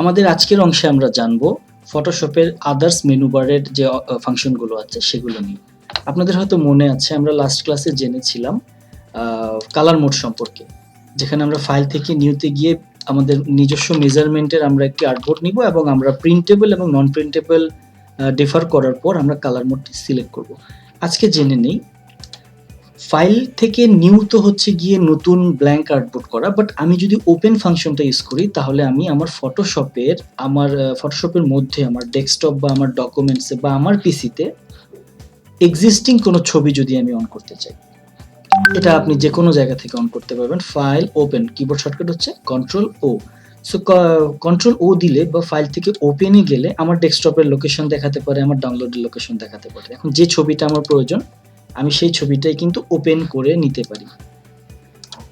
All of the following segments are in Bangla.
আমাদের আজকের অংশে আমরা জানবো ফটোশপের আদার্স মেনু বারের যে ফাংশনগুলো আছে সেগুলো নিয়ে। আপনাদের হয়তো মনে আছে আমরা লাস্ট ক্লাসে জেনেছিলাম কালার মোড সম্পর্কে, যেখানে আমরা ফাইল থেকে নিউতে গিয়ে আমাদের নিজস্ব মেজারমেন্টের আমরা একটি আর্টবোর্ড নিব এবং আমরা প্রিন্টেবল এবং নন প্রিন্টেবল ডিফার করার পর আমরা কালার মোডটি সিলেক্ট করব। আজকে জেনে নেই ফাইল থেকে নিউ তো হচ্ছে গিয়ে নতুন ব্ল্যাঙ্ক আর্টবোর্ড করা, বাট আমি যদি ওপেন ফাংশনটা ইউজ করি তাহলে আমি আমার ফটোশপের মধ্যে আমার ডেস্কটপ বা আমার ডকুমেন্টসে বা আমার পিসিতে এক্সিস্টিং কোনো ছবি যদি আমি অন করতে চাই, এটা আপনি যে কোনো জায়গা থেকে অন করতে পারবেন। ফাইল ওপেন, কিবোর্ড শর্টকাট হচ্ছে কন্ট্রোল ও। সো কন্ট্রোল ও দিলে বা ফাইল থেকে ওপেনে গেলে আমার ডেস্কটপের লোকেশন দেখাতে পারে, আমার ডাউনলোডের লোকেশন দেখাতে পারে। এখন যে ছবিটা আমার প্রয়োজন আমি সেই ছবিটাই কিন্তু ওপেন করে নিতে পারি।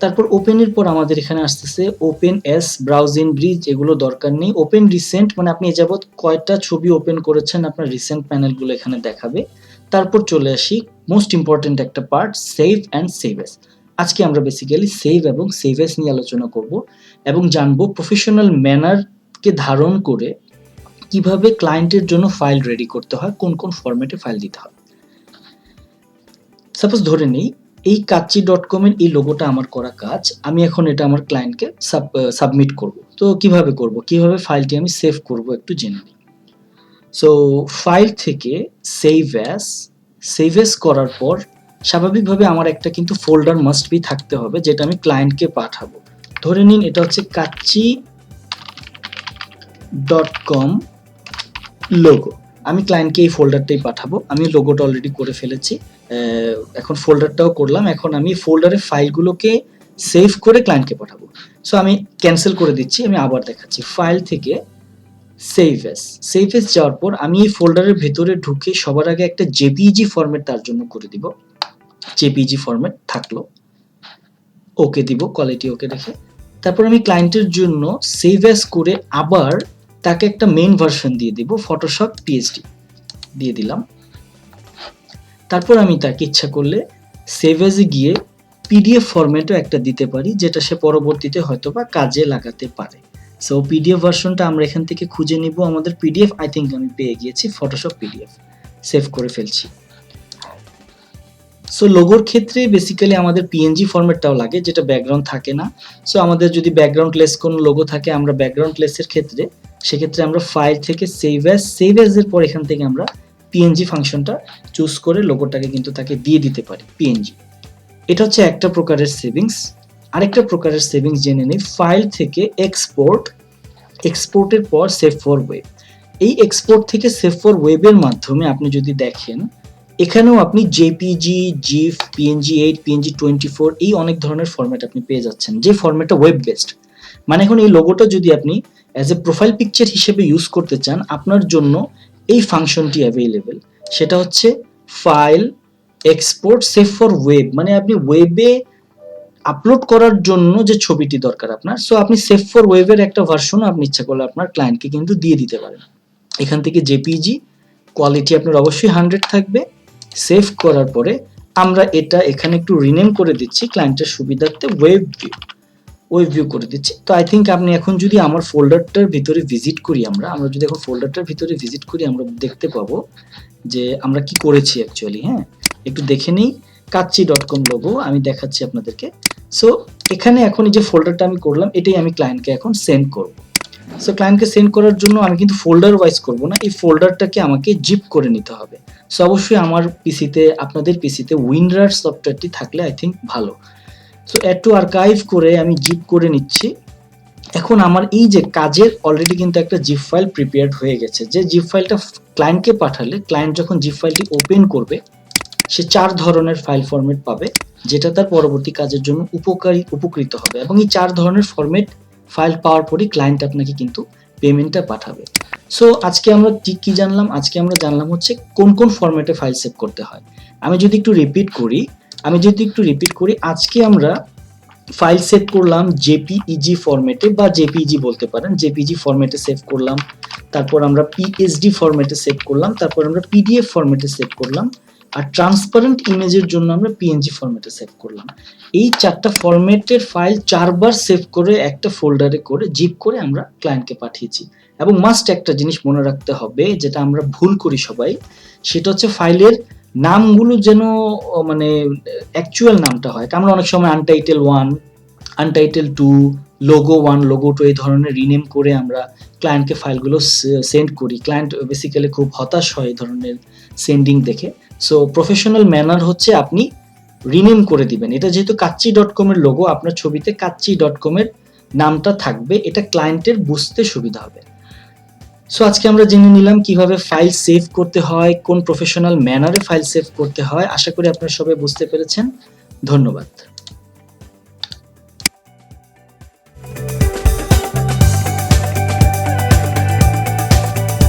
তারপর ওপেনের পর আমাদের এখানে আসতেছে ওপেন এস, ব্রাউজিং ব্রিজ, এগুলো দরকার নেই। ওপেন রিসেন্ট মানে আপনি এ যাবৎ কয়টা ছবি ওপেন করেছেন আপনার রিসেন্ট প্যানেলগুলো এখানে দেখাবে। তারপর চলে আসি মোস্ট ইম্পর্টেন্ট একটা part, save and save S. আজকে আমরা বেসিক্যালি সেভ এবং সেভ এস নিয়ে আলোচনা করব এবং জানবো প্রফেশনাল ম্যানারকে ধারণ করে কিভাবে ক্লায়েন্টের জন্য ফাইল রেডি করতে হয়, কোন কোন ফরম্যাটে ফাইল দিতে হয়। সাপোজ ধরে নিই এই কাচ্চি.com এর এই লোগোটা আমার করা কাজ, আমি এখন এটা আমার ক্লায়েন্টকে সাবমিট করব। তো কিভাবে করব, কিভাবে ফাইলটি আমি সেভ করব একটু জেনে নিই। সো ফাইল থেকে সেভ এস করার পর স্বাভাবিকভাবে আমার একটা কিন্তু ফোল্ডার মাস্ট বি থাকতে হবে যেটা আমি ক্লায়েন্টকে পাঠাবো। ধরে নিন এটা হচ্ছে কাচ্চি.com লোগো, আমি ক্লায়েন্টকে এই ফোল্ডারটাই পাঠাবো। আমি লোগোটা অলরেডি করে ফেলেছি, এখন ফোল্ডারটাও করলাম। এখন আমি ফোল্ডারের ফাইলগুলোকে সেভ করে ক্লায়েন্টকে পাঠাবো। সো আমি ক্যান্সেল করে দিচ্ছি, আমি আবার দেখাচ্ছি। ফাইল থেকে সেভ এস যাওয়ার পর আমি এই ফোল্ডারের ভেতরে ঢুকে সবার আগে একটা জেপিইজি ফরম্যাট তার জন্য করে দিব। জেপিইজি ফরম্যাট থাকলো, ওকে দিব, কোয়ালিটি ওকে রেখে। তারপর আমি ক্লায়েন্টের জন্য সেভ এস করে আবার তাকে একটা মেইন ভার্সন দিয়ে দিব, ফটোশপ পিএইচডি দিয়ে দিলাম। তারপর আমি তাকে ইচ্ছা করলে সেভ এসে গিয়ে পিডিএফ ফরম্যাটও একটা দিতে পারি, যেটা সে পরবর্তীতে হয়তোবা কাজে লাগাতে পারে। সো পিডিএফ ভার্সনটা আমরা এখান থেকে খুঁজে নিব। আমাদের পিডিএফ আই থিঙ্ক আমি পেয়ে গিয়েছি, ফটোশপ পিডিএফ সেভ করে ফেলছি। সো লোগোর ক্ষেত্রে বেসিক্যালি আমাদের পিএনজি ফরম্যাটটাও লাগে, যেটা ব্যাকগ্রাউন্ড থাকে না। সো আমাদের যদি ব্যাকগ্রাউন্ডলেস কোনো লোগো থাকে, আমরা ব্যাকগ্রাউন্ডলেসের ক্ষেত্রে সেক্ষেত্রে আমরা ফাইল থেকে সেভ এস এর পর এখান থেকে আমরা পিএনজি ফাংশনটা চুজ করে লোগোটাকে কিন্তু তাকে দিয়ে দিতে পারি পিএনজি। এটা হচ্ছে একটা প্রকারের সেভিংস। আরেকটা প্রকারের সেভিংস জেনে নিই, ফাইল থেকে এক্সপোর্টের পর সেভ ফর ওয়েব। এই এক্সপোর্ট থেকে সেভ ফর ওয়েবের মাধ্যমে আপনি যদি দেখেন এখানেও আপনি জেপিজি, জিএফ, পিএনজি 8, পিএনজি 24 এই অনেক ধরনের ফরম্যাট আপনি পেয়ে যাচ্ছেন, যে ফরম্যাটটা ওয়েব বেসড। মানে এখন এই লোগোটা যদি আপনি অ্যাজ এ প্রোফাইল পিকচার হিসেবে ইউজ করতে চান, আপনার জন্য এই ফাংশনটি অ্যাভেলেবেল। সেটা হচ্ছে file export save for web, মানে আপনি ওয়েবে আপলোড করার জন্য যে ছবিটি দরকার আপনার, সো আপনি সেভ ফর ওয়েবের একটা ভার্সন আপনি ইচ্ছা করলে আপনার ক্লায়েন্টকে কিন্তু দিয়ে দিতে পারেন। এখান থেকে জেপিজি কোয়ালিটি আপনার অবশ্যই 100 থাকবে। সেভ করার পরে আমরা এটা এখানে একটু রিনেম করে দিচ্ছি ক্লায়েন্টের সুবিধার্থে, ওয়েব ভিউ করে দিচ্ছি। তো আই থিঙ্ক আপনি এখন যদি আমার ফোল্ডারটার ভিতরে ভিজিট করি, আমরা যদি এখন ফোল্ডারটার ভিতরে ভিজিট করি, আমরা দেখতে পাবো যে আমরা কি করেছি অ্যাকচুয়ালি। হ্যাঁ, একটু দেখে নেই। কাচ্চি.com লোগো আমি দেখাচ্ছি আপনাদেরকে। সো এখানে এখন এই যে ফোল্ডারটা আমি করলাম, এটাই আমি ক্লায়েন্টকে এখন সেন্ড করব। সো ক্লায়েন্টকে সেন্ড করার জন্য আমি কিন্তু ফোল্ডার ওয়াইজ করব না, এই ফোল্ডারটাকে আমাকে জিপ করে নিতে হবে। সো অবশ্যই আমার পিসিতে, আপনাদের পিসিতে উইনরার সফটওয়্যারটি থাকলে আই থিঙ্ক ভালো। সো অ্যাড টু আর্কাইভ করে আমি জিপ করে নিচ্ছি। এখন আমার এই যে কাজের অলরেডি কিন্তু একটা জিপ ফাইল প্রিপেয়ার্ড হয়ে গেছে, যে জিপ ফাইলটা ক্লায়েন্টকে পাঠালে ক্লায়েন্ট যখন জিপ ফাইলটি ওপেন করবে সে 4 ধরনের ফাইল ফরম্যাট পাবে, যেটা তার পরবর্তী কাজের জন্য উপকৃত হবে। এবং এই 4 ধরনের ফরম্যাট ফাইল পাওয়ার পরই ক্লায়েন্ট আপনাকে কিন্তু পেমেন্টটা পাঠাবে। সো আজকে আমরা কি জানলাম? আজকে আমরা জানলাম হচ্ছে কোন কোন ফরম্যাটে ফাইল সেভ করতে হয়। আমি যদি একটু রিপিট করি, আজকে আমরা ফাইল সেভ করলাম জেপিইজি ফরম্যাটে, বা জেপিইজি বলতে পারেন, জেপিইজি ফরম্যাটে সেভ করলাম। তারপর আমরা পিএসডি ফরম্যাটে সেভ করলাম। তারপর আমরা পিডিএফ ফরম্যাটে সেভ করলাম। আর ট্রান্সপারেন্ট ইমেজের জন্য আমরা পিএনজি ফরম্যাটে সেভ করলাম। এই 4টা ফরম্যাটের ফাইল 4 বার সেভ করে একটা ফোল্ডারে করে জিপ করে আমরা ক্লায়েন্টকে পাঠিয়েছি। এবং মাস্ট একটা জিনিস মনে রাখতে হবে, যেটা আমরা ভুল করি সবাই, সেটা হচ্ছে ফাইলের নামগুলো যেন মানে অ্যাকচুয়াল নামটা হয়। আমরা অনেক সময় আনটাইটেল 1, আনটাইটেল 2, লোগো 1, লোগো 2 এই ধরনের রিনেম করে আমরা ক্লায়েন্টকে ফাইলগুলো সেন্ড করি। ক্লায়েন্ট বেসিক্যালি খুব হতাশ হয় এই ধরনের সেন্ডিং দেখে। সো প্রফেশনাল ম্যানার হচ্ছে আপনি রিনেম করে দিবেন। এটা যেহেতু কাচ্চি.com এর লোগো, আপনার ছবিতে কাচ্চি.com এর নামটা থাকবে, এটা ক্লায়েন্টের বুঝতে সুবিধা হবে। সো আজকে আমরা জেনে নিলাম কিভাবে ফাইল সেভ করতে হয়, কোন প্রফেশনাল ম্যানারে ফাইল সেভ করতে হয়। আশা করি আপনারা সবাই বুঝতে পেরেছেন। ধন্যবাদ।